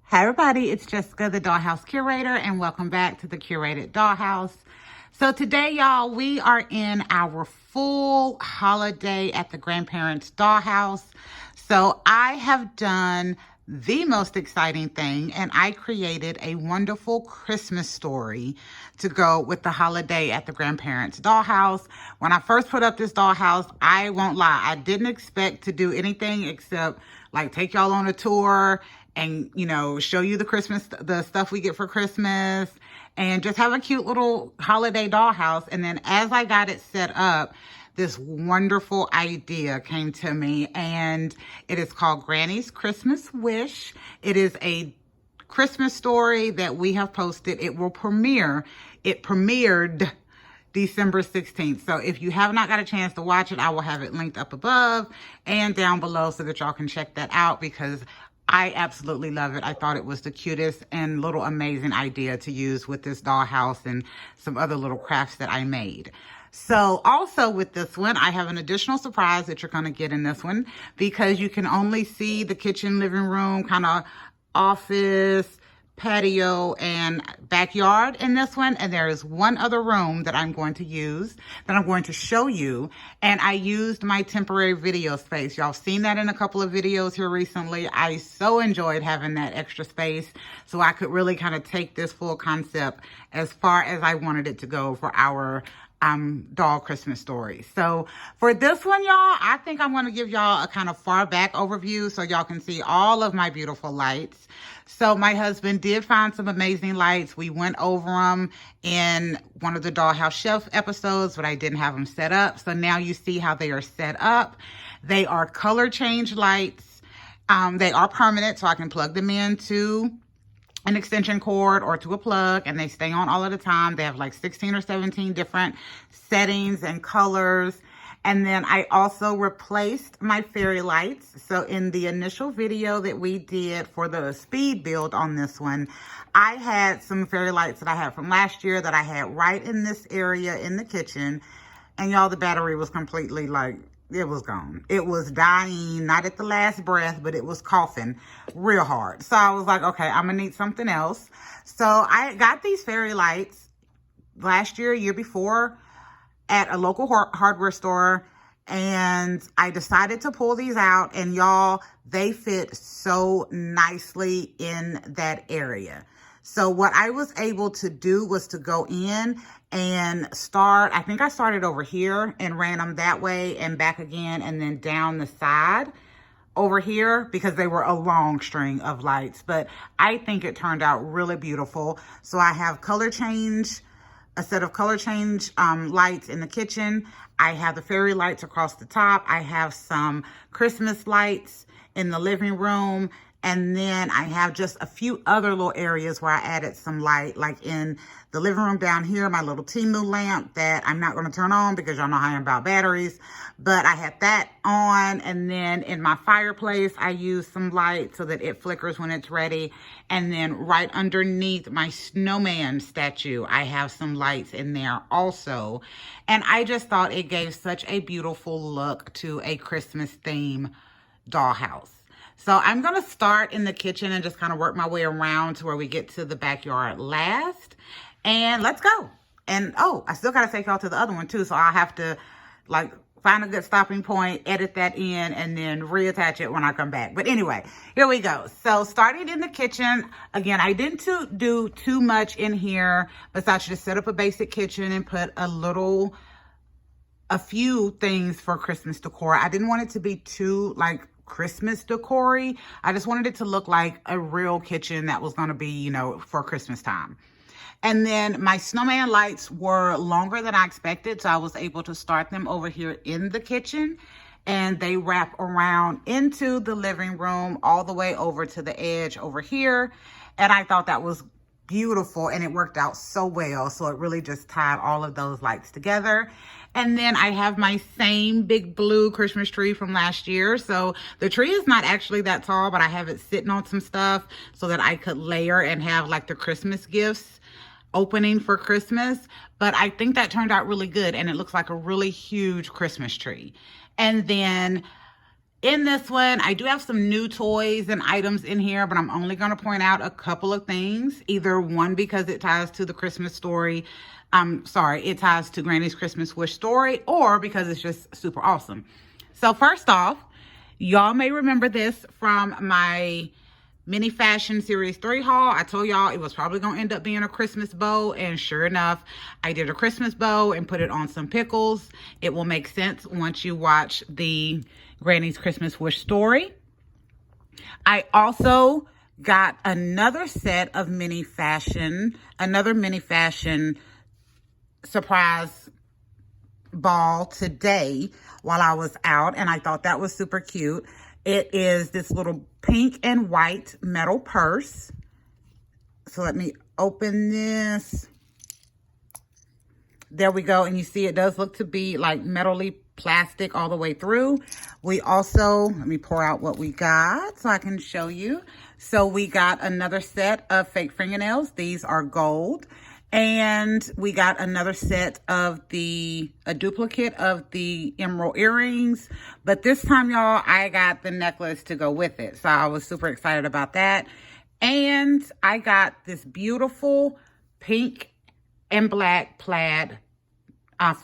Hi everybody, it's Jessica, the Dollhouse Curator, and welcome back to the Curated Dollhouse. So today, y'all, we are in our full holiday at the grandparents' dollhouse. So I have done the most exciting thing, and I created a wonderful Christmas story to go with the holiday at the grandparents' dollhouse. When I first put up this dollhouse, I won't lie, I didn't expect to do anything except like take y'all on a tour and, you know, show you the stuff we get for Christmas, and just have a cute little holiday dollhouse. And then as I got it set up, this wonderful idea came to me, and it is called Granny's Christmas Wish. It is a Christmas story that we have posted. It premiered December 16th. So if you have not got a chance to watch it, I will have it linked up above and down below so that y'all can check that out, because I absolutely love it. I thought it was the cutest and little amazing idea to use with this dollhouse and some other little crafts that I made. So also with this one, I have an additional surprise that you're going to get in this one, because you can only see the kitchen, living room, kind of office, patio, and backyard in this one. And there is one other room that I'm going to use, that I'm going to show you. And I used my temporary video space. Y'all seen that in a couple of videos here recently. I so enjoyed having that extra space, so I could really kind of take this full concept as far as I wanted it to go for our doll Christmas story. So for this one, y'all, I think I'm going to give y'all a kind of far back overview so y'all can see all of my beautiful lights. So my husband did find some amazing lights. We went over them in one of the Dollhouse Shelf episodes, but I didn't have them set up. So now you see how they are set up. They are color change lights. They are permanent, so I can plug them into an extension cord or to a plug, and they stay on all of the time. They have like 16 or 17 different settings and colors. And then I also replaced my fairy lights. So in the initial video that we did for the speed build on this one, I had some fairy lights that I had from last year that I had right in this area in the kitchen. And y'all, the battery was completely like, it was gone. It was dying, not at the last breath, but it was coughing real hard. So I was like, okay, I'm gonna need something else. So I got these fairy lights last year before, at a local hardware store, and I decided to pull these out, and y'all, they fit so nicely in that area. So what I was able to do was to go in and I think I started over here and ran them that way and back again, and then down the side over here, because they were a long string of lights. But I think it turned out really beautiful. So I have a set of color change lights in the kitchen. I have the fairy lights across the top. I have some Christmas lights in the living room. And then I have just a few other little areas where I added some light, like in the living room down here, my little Timu lamp that I'm not going to turn on because y'all know how I am about batteries. But I had that on. And then in my fireplace, I used some light so that it flickers when it's ready. And then right underneath my snowman statue, I have some lights in there also. And I just thought it gave such a beautiful look to a Christmas theme dollhouse. So I'm going to start in the kitchen and just kind of work my way around to where we get to the backyard last. And let's go. And oh, I still got to take y'all to the other one too. So I'll have to like find a good stopping point, edit that in, and then reattach it when I come back. But anyway, here we go. So starting in the kitchen, again, I didn't do too much in here besides just set up a basic kitchen and put a few things for Christmas decor. I didn't want it to be too like Christmas decor-y. I just wanted it to look like a real kitchen that was going to be, you know, for Christmas time. And then my snowman lights were longer than I expected, so I was able to start them over here in the kitchen, and they wrap around into the living room all the way over to the edge over here. And I thought that was beautiful, and it worked out so well. So it really just tied all of those lights together. And then I have my same big blue Christmas tree from last year. So the tree is not actually that tall, but I have it sitting on some stuff so that I could layer and have like the Christmas gifts opening for Christmas. But I think that turned out really good, and it looks like a really huge Christmas tree. And then In this one, I do have some new toys and items in here, but I'm only going to point out a couple of things. Either one, because it ties to the Christmas story. It ties to Granny's Christmas Wish story, or because it's just super awesome. So first off, y'all may remember this from my Mini Fashion Series 3 haul. I told y'all it was probably going to end up being a Christmas bow, and sure enough, I did a Christmas bow and put it on some pickles. It will make sense once you watch the Granny's Christmas Wish story. I also got another set of another Mini Fashion surprise ball today while I was out, and I thought that was super cute. It is this little pink and white metal purse. So let me open this. There we go. And you see it does look to be like metally plastic all the way through. We also, let me pour out what we got so I can show you. So we got another set of fake fingernails. These are gold. And we got another set of a duplicate of the emerald earrings. But this time, y'all, I got the necklace to go with it. So I was super excited about that. And I got this beautiful pink and black plaid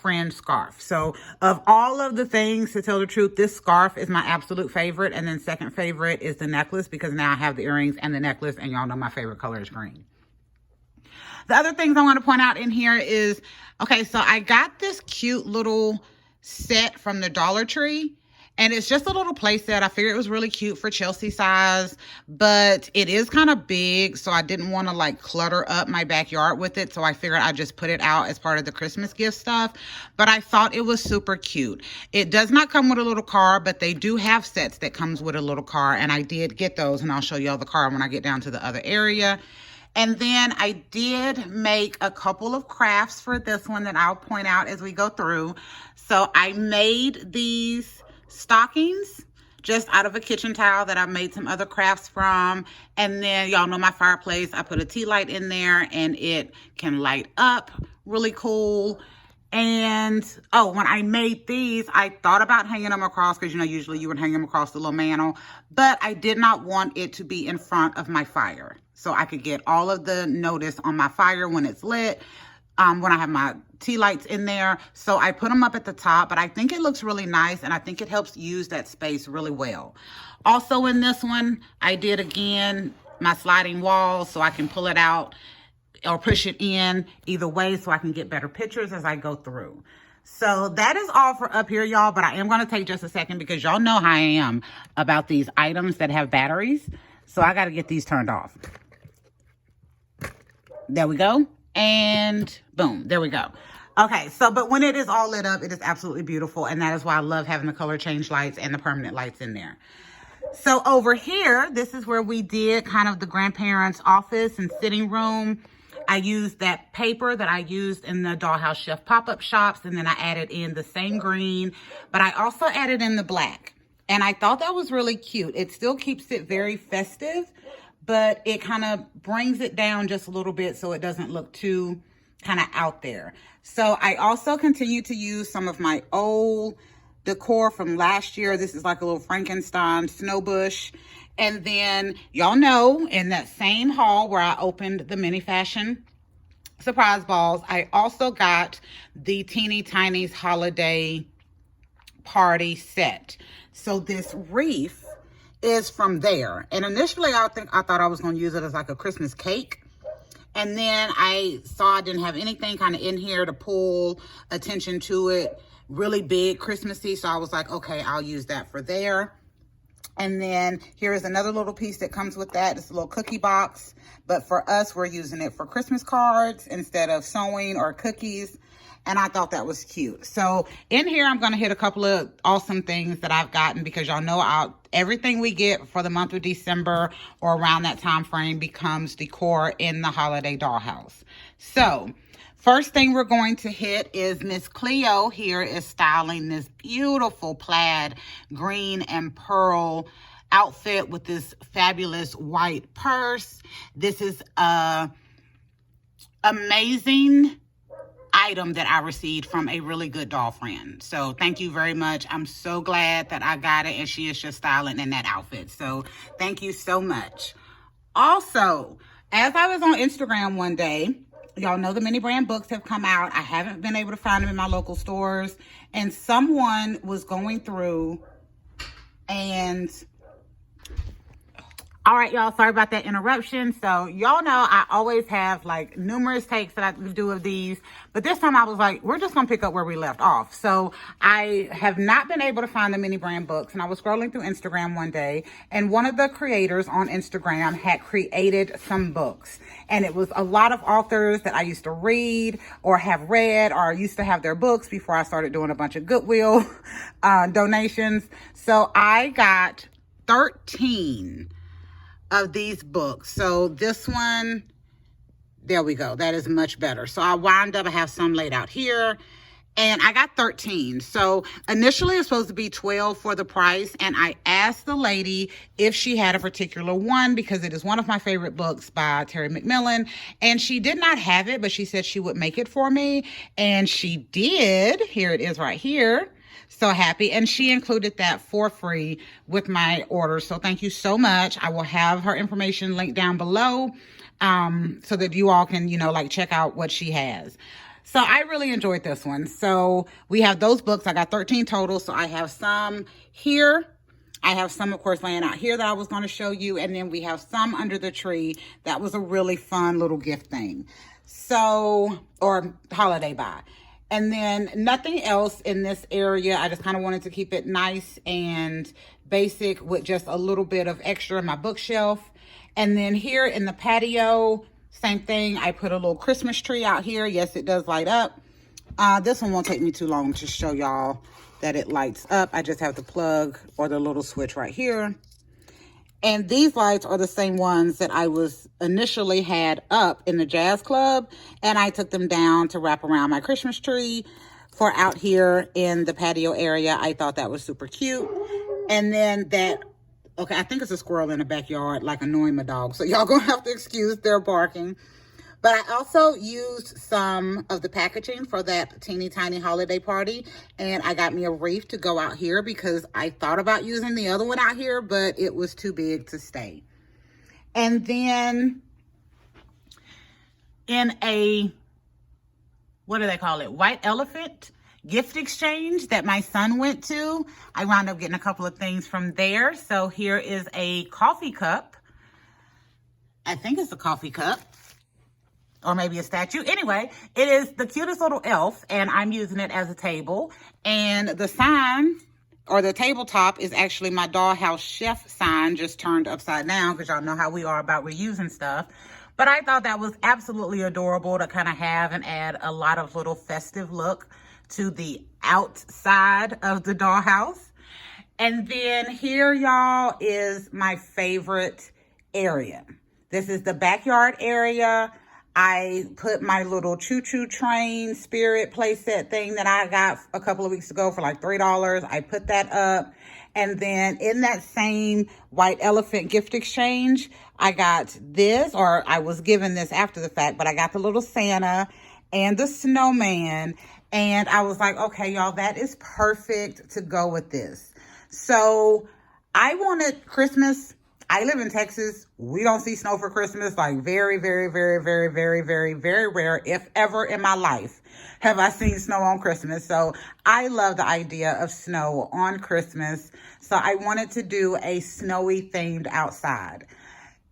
friend scarf. So of all of the things, to tell the truth, this scarf is my absolute favorite. And then second favorite is the necklace, because now I have the earrings and the necklace. And y'all know my favorite color is green. The other things I want to point out in here is, okay, so I got this cute little set from the Dollar Tree, and it's just a little play set. I figured it was really cute for Chelsea size, but it is kind of big, so I didn't want to like clutter up my backyard with it, so I figured I'd just put it out as part of the Christmas gift stuff. But I thought it was super cute. It does not come with a little car, but they do have sets that comes with a little car, and I did get those, and I'll show y'all the car when I get down to the other area. And then I did make a couple of crafts for this one that I'll point out as we go through. So I made these stockings just out of a kitchen towel that I made some other crafts from. And then y'all know my fireplace. I put a tea light in there and it can light up really cool. And, oh, when I made these, I thought about hanging them across, because, you know, usually you would hang them across the little mantle, but I did not want it to be in front of my fire, so I could get all of the notice on my fire when it's lit, when I have my tea lights in there. So I put them up at the top, but I think it looks really nice, and I think it helps use that space really well. Also in this one, I did, again, my sliding wall, so I can pull it out or push it in either way, so I can get better pictures as I go through. So that is all for up here, y'all, but I am going to take just a second, because y'all know how I am about these items that have batteries. So I got to get these turned off. There we go. And boom, there we go. Okay, so, but when it is all lit up, it is absolutely beautiful. And that is why I love having the color change lights and the permanent lights in there. So over here, this is where we did kind of the grandparents' office and sitting room. I used that paper that I used in the Dollhouse Chef pop-up shops, and then I added in the same green, but I also added in the black. And I thought that was really cute. It still keeps it very festive, but it kind of brings it down just a little bit so it doesn't look too kind of out there. So I also continue to use some of my old decor from last year. This is like a little Frankenstein snow bush. And then y'all know in that same haul where I opened the Mini Fashion surprise balls, I also got the Teeny Tinies holiday party set. So this wreath is from there. And initially I thought I was going to use it as like a Christmas cake. And then I saw I didn't have anything kind of in here to pull attention to it really big Christmassy. So I was like, okay, I'll use that for there. And then here is another little piece that comes with that. It's a little cookie box. But for us, we're using it for Christmas cards instead of sewing or cookies. And I thought that was cute. So in here, I'm going to hit a couple of awesome things that I've gotten, because y'all know everything we get for the month of December or around that time frame becomes decor in the holiday dollhouse. So first thing we're going to hit is Miss Cleo here is styling this beautiful plaid green and pearl outfit with this fabulous white purse. This is a amazing item that I received from a really good doll friend. So thank you very much. I'm so glad that I got it, and she is just styling in that outfit. So thank you so much. Also, as I was on Instagram one day, y'all know the mini brand books have come out. I haven't been able to find them in my local stores, and someone was going through and all right, y'all, sorry about that interruption. So y'all know I always have like numerous takes that I do of these, but this time I was like, we're just gonna pick up where we left off. So I have not been able to find the mini brand books, and I was scrolling through Instagram one day, and one of the creators on Instagram had created some books, and it was a lot of authors that I used to read or have read or used to have their books before I started doing a bunch of Goodwill donations. So I got 13 of these books. So this one, there we go. That is much better. So I wound up, I have some laid out here, and I got 13. So initially it's supposed to be 12 for the price. And I asked the lady if she had a particular one, because it is one of my favorite books by Terry McMillan. And she did not have it, but she said she would make it for me. And she did. Here it is right here. So happy. And she included that for free with my order. So thank you so much. I will have her information linked down below so that you all can, like check out what she has. So I really enjoyed this one. So we have those books. I got 13 total. So I have some here. I have some, of course, laying out here that I was going to show you. And then we have some under the tree. That was a really fun little gift thing. So, or holiday buy. And then nothing else in this area. I just kind of wanted to keep it nice and basic with just a little bit of extra in my bookshelf. And then here in the patio, same thing. I put a little Christmas tree out here. Yes, it does light up. This one won't take me too long to show y'all that it lights up. I just have the plug or the little switch right here. And these lights are the same ones that I was initially had up in the jazz club. And I took them down to wrap around my Christmas tree for out here in the patio area. I thought that was super cute. And then that, okay, I think it's a squirrel in the backyard, like annoying my dog. So y'all gonna have to excuse their barking. But I also used some of the packaging for that teeny tiny holiday party. And I got me a wreath to go out here because I thought about using the other one out here, but it was too big to stay. And then in a, what do they call it? White elephant gift exchange that my son went to. I wound up getting a couple of things from there. So here is a coffee cup. I think it's a coffee cup. Or maybe a statue. Anyway, it is the cutest little elf, and I'm using it as a table. And the sign, or the tabletop, is actually my Dollhouse chef sign, just turned upside down, because y'all know how we are about reusing stuff. But I thought that was absolutely adorable to kind of have and add a lot of little festive look to the outside of the dollhouse. And then here, y'all, is my favorite area. This is the backyard area. I put my little choo-choo train spirit playset thing that I got a couple of weeks ago for like $3. I put that up. And then in that same white elephant gift exchange, I got this, or I was given this after the fact, but I got the little Santa and the snowman. And I was like, okay, y'all, that is perfect to go with this. So I wanted Christmas. I live in Texas. We don't see snow for Christmas. Like very, very, very, very, very, very, very rare, if ever in my life, have I seen snow on Christmas. So I love the idea of snow on Christmas. So I wanted to do a snowy themed outside.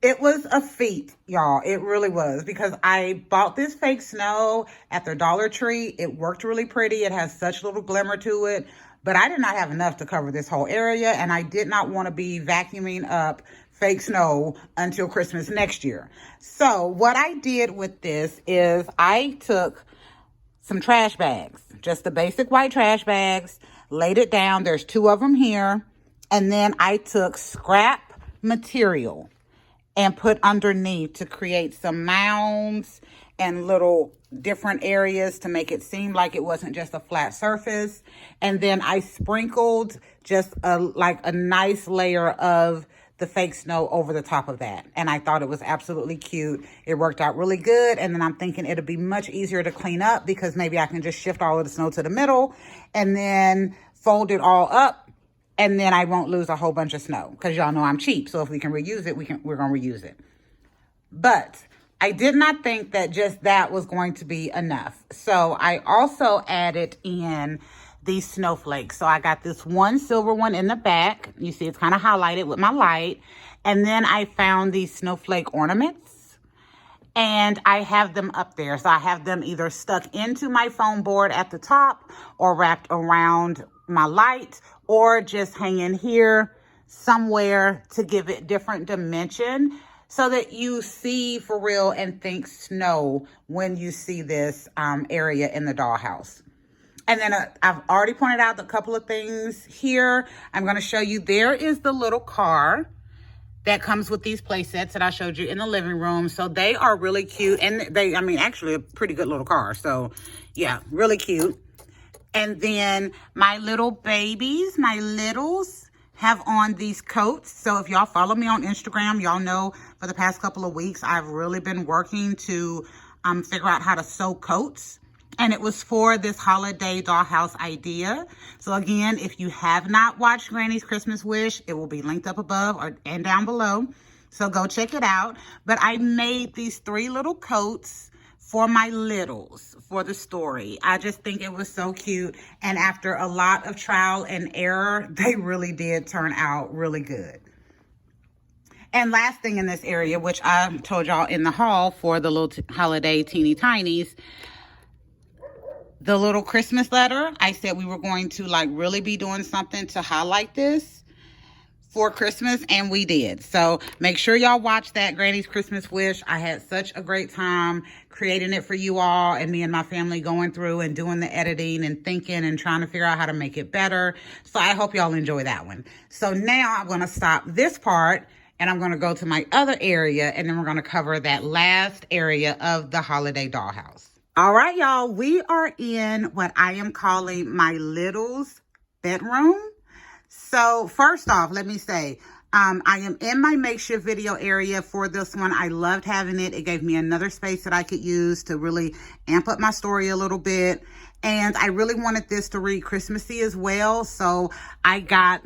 It was a feat, y'all. It really was, because I bought this fake snow at the Dollar Tree. It worked really pretty. It has such little glimmer to it. But I did not have enough to cover this whole area, and I did not want to be vacuuming up fake snow until Christmas next year. So what I did with this is I took some trash bags, just the basic white trash bags, laid it down. There's 2 of them here. And then I took scrap material and put underneath to create some mounds and little different areas to make it seem like it wasn't just a flat surface. And then I sprinkled just a nice layer of the fake snow over the top of that. And I thought it was absolutely cute. It worked out really good. And then I'm thinking it'll be much easier to clean up because maybe I can just shift all of the snow to the middle and then fold it all up. And then I won't lose a whole bunch of snow because y'all know I'm cheap. So if we can reuse it, we're going to reuse it. But I did not think that just that was going to be enough. So I also added in these snowflakes. So I got this one silver one in the back. You see it's kind of highlighted with my light. And then I found these snowflake ornaments. And I have them up there. So I have them either stuck into my foam board at the top or wrapped around my light or just hanging here somewhere to give it different dimension so that you see for real and think snow when you see this area in the dollhouse. And then I've already pointed out a couple of things here. I'm going to show you. There is the little car that comes with these play sets that I showed you in the living room. So they are really cute. And I mean, actually a pretty good little car. So yeah, really cute. And then my little babies, my littles, have on these coats. So if y'all follow me on Instagram, y'all know for the past couple of weeks, I've really been working to figure out how to sew coats. And it was for this holiday dollhouse idea. So again, if you have not watched Granny's Christmas Wish, it will be linked up above and down below. So go check it out. But I made these 3 little coats for my littles for the story. I just think it was so cute. And after a lot of trial and error, they really did turn out really good. And last thing in this area, which I told y'all in the haul for the little holiday teeny tinies, the little Christmas letter, I said we were going to like really be doing something to highlight this for Christmas, and we did. So make sure y'all watch that Granny's Christmas Wish. I had such a great time creating it for you all, and me and my family going through and doing the editing and thinking and trying to figure out how to make it better. So I hope y'all enjoy that one. So now I'm going to stop this part and I'm going to go to my other area, and then we're going to cover that last area of the holiday dollhouse. All right, y'all, we are in what I am calling my little's bedroom. So first off, let me say, I am in my makeshift video area for this one. I loved having it. It gave me another space that I could use to really amp up my story a little bit. And I really wanted this to read Christmassy as well. So I got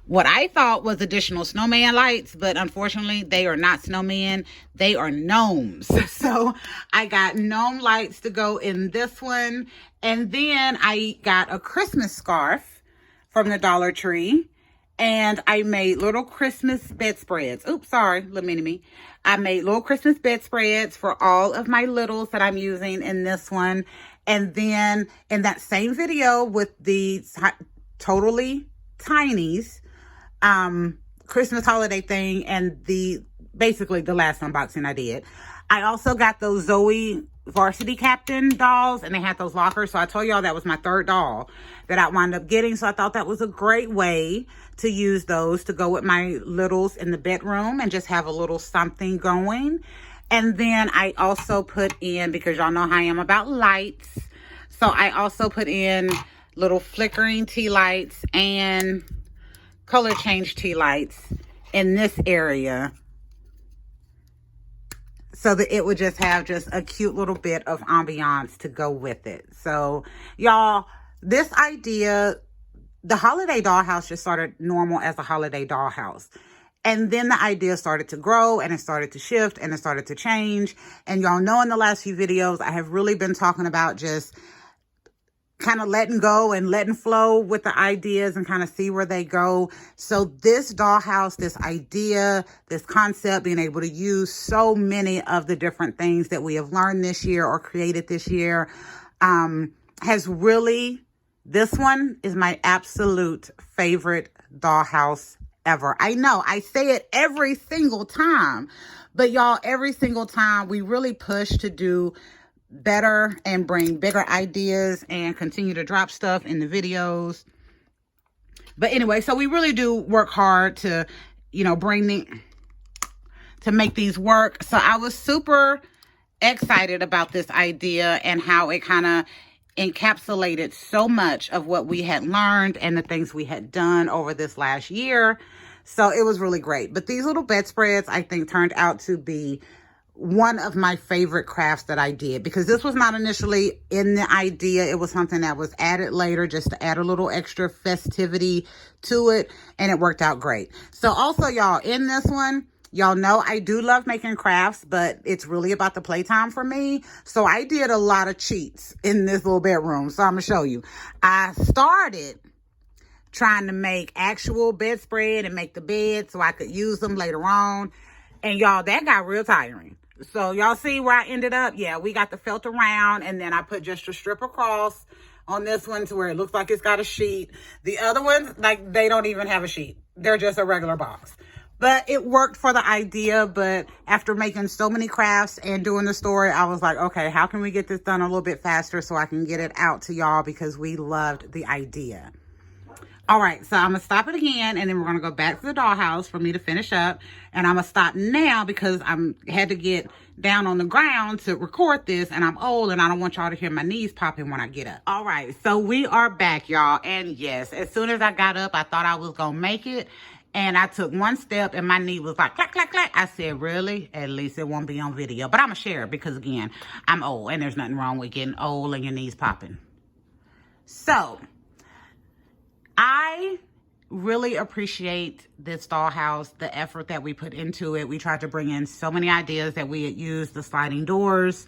what I thought was additional snowman lights, but unfortunately they are not snowmen. They are gnomes. So I got gnome lights to go in this one. And then I got a Christmas scarf from the Dollar Tree. And I made little Christmas bedspreads. Oops, sorry, little mini me. I made little Christmas bedspreads for all of my littles that I'm using in this one. And then in that same video with the totally tinies, Christmas holiday thing and basically the last unboxing I did, I also got those Zoe varsity captain dolls, and they had those lockers. So I told y'all that was my 3rd doll that I wound up getting. So I thought that was a great way to use those to go with my littles in the bedroom and just have a little something going. And then I also put in, because y'all know how I am about lights, so I also put in little flickering tea lights and color change tea lights in this area so that it would just have just a cute little bit of ambiance to go with it. So y'all, this idea, the holiday dollhouse just started normal as a holiday dollhouse. And then the idea started to grow, and it started to shift, and it started to change. And y'all know in the last few videos, I have really been talking about just kind of letting go and letting flow with the ideas and kind of see where they go. So this dollhouse, this idea, this concept, being able to use so many of the different things that we have learned this year or created this year, has really, this one is my absolute favorite dollhouse ever. I know I say it every single time, but y'all, every single time we really push to do better and bring bigger ideas and continue to drop stuff in the videos. But anyway, so we really do work hard to, you know, to make these work. So I was super excited about this idea and how it kind of encapsulated so much of what we had learned and the things we had done over this last year. So it was really great. But these little bedspreads, I think, turned out to be one of my favorite crafts that I did, because this was not initially in the idea. It was something that was added later just to add a little extra festivity to it, and it worked out great. So also, y'all, in this one, y'all know I do love making crafts, but it's really about the playtime for me. So I did a lot of cheats in this little bedroom. So I'm gonna show you. I started trying to make actual bedspread and make the bed so I could use them later on. And y'all, that got real tiring. So y'all see where I ended up? Yeah, we got the felt around, and then I put just a strip across on this one to where it looks like it's got a sheet. The other ones, like, they don't even have a sheet. They're just a regular box. But it worked for the idea. But after making so many crafts and doing the story, I was like, okay, how can we get this done a little bit faster so I can get it out to y'all, because we loved the idea. All right, so I'm going to stop it again, and then we're going to go back to the dollhouse for me to finish up. And I'm going to stop now because I had to get down on the ground to record this, and I'm old, and I don't want y'all to hear my knees popping when I get up. All right, so we are back, y'all. And yes, as soon as I got up, I thought I was going to make it. And I took one step, and my knee was like, clack, clack, clack. I said, really? At least it won't be on video. But I'm going to share it because, again, I'm old, and there's nothing wrong with getting old and your knees popping. So I really appreciate this dollhouse, the effort that we put into it. We tried to bring in so many ideas that we had used, the sliding doors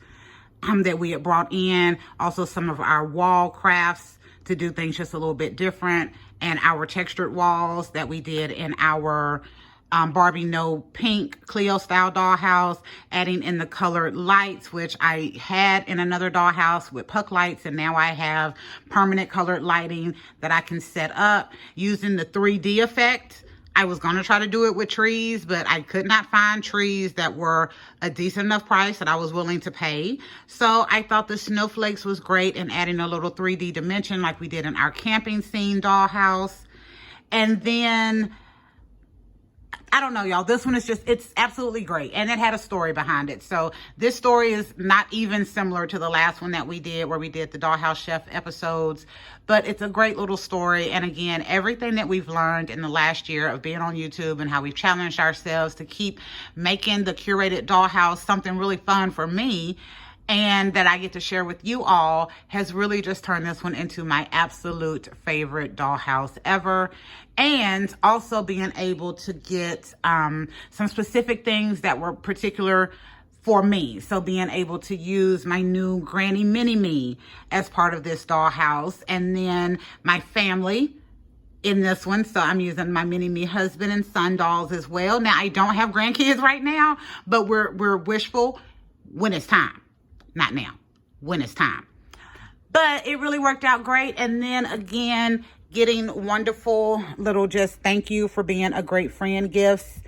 that we had brought in, also some of our wall crafts to do things just a little bit different, and our textured walls that we did in our Barbie No Pink Cleo style dollhouse, adding in the colored lights, which I had in another dollhouse with puck lights, and now I have permanent colored lighting that I can set up using the 3D effect. I was going to try to do it with trees, but I could not find trees that were a decent enough price that I was willing to pay. So I thought the snowflakes was great, and adding a little 3D dimension like we did in our camping scene dollhouse. And then, I don't know, y'all, this one is just, it's absolutely great. And it had a story behind it. So this story is not even similar to the last one that we did, where we did the Dollhouse Chef episodes, but it's a great little story. And again, everything that we've learned in the last year of being on YouTube and how we've challenged ourselves to keep making the curated dollhouse something really fun for me, and that I get to share with you all, has really just turned this one into my absolute favorite dollhouse ever. And also being able to get some specific things that were particular for me. So being able to use my new Granny Mini-Me as part of this dollhouse, and then my family in this one. So I'm using my Mini-Me husband and son dolls as well. Now, I don't have grandkids right now, but we're wishful when it's time. Not now, when it's time. But it really worked out great. And then again, getting wonderful little just thank you for being a great friend gifts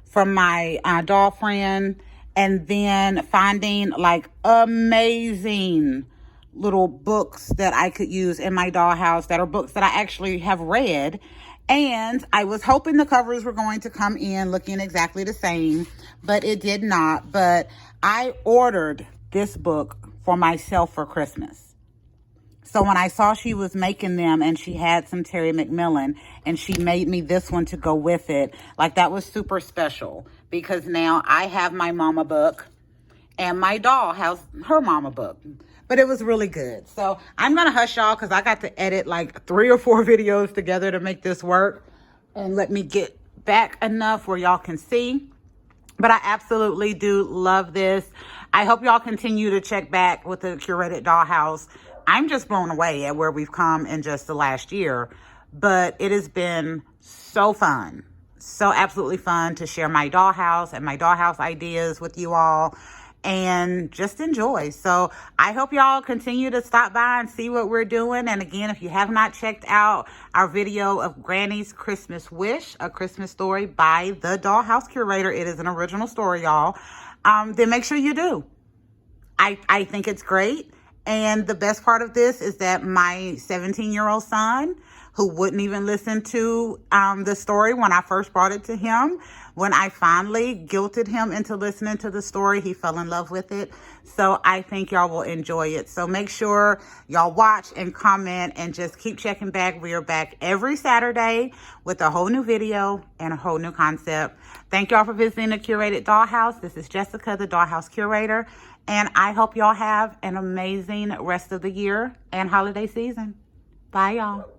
from my doll friend. And then finding like amazing little books that I could use in my dollhouse, that are books that I actually have read. And I was hoping the covers were going to come in looking exactly the same, but it did not. But I ordered this book for myself for Christmas. So when I saw she was making them, and she had some Terry McMillan, and she made me this one to go with it, like, that was super special, because now I have my mama book and my doll has her mama book. But it was really good. So I'm gonna hush y'all, because I got to edit like 3 or 4 videos together to make this work, and let me get back enough where y'all can see. But I absolutely do love this. I hope y'all continue to check back with the curated dollhouse. I'm just blown away at where we've come in just the last year. But it has been so fun. So absolutely fun to share my dollhouse and my dollhouse ideas with you all. And just enjoy. So I hope y'all continue to stop by and see what we're doing. And again, if you have not checked out our video of Granny's Christmas Wish, A Christmas Story by the Dollhouse Curator, it is an original story, y'all, then make sure you do. I think it's great. And the best part of this is that my 17-year-old son who wouldn't even listen to the story when I first brought it to him. When I finally guilted him into listening to the story, he fell in love with it. So I think y'all will enjoy it. So make sure y'all watch and comment and just keep checking back. We are back every Saturday with a whole new video and a whole new concept. Thank y'all for visiting the Curated Dollhouse. This is Jessica, the Dollhouse Curator. And I hope y'all have an amazing rest of the year and holiday season. Bye, y'all.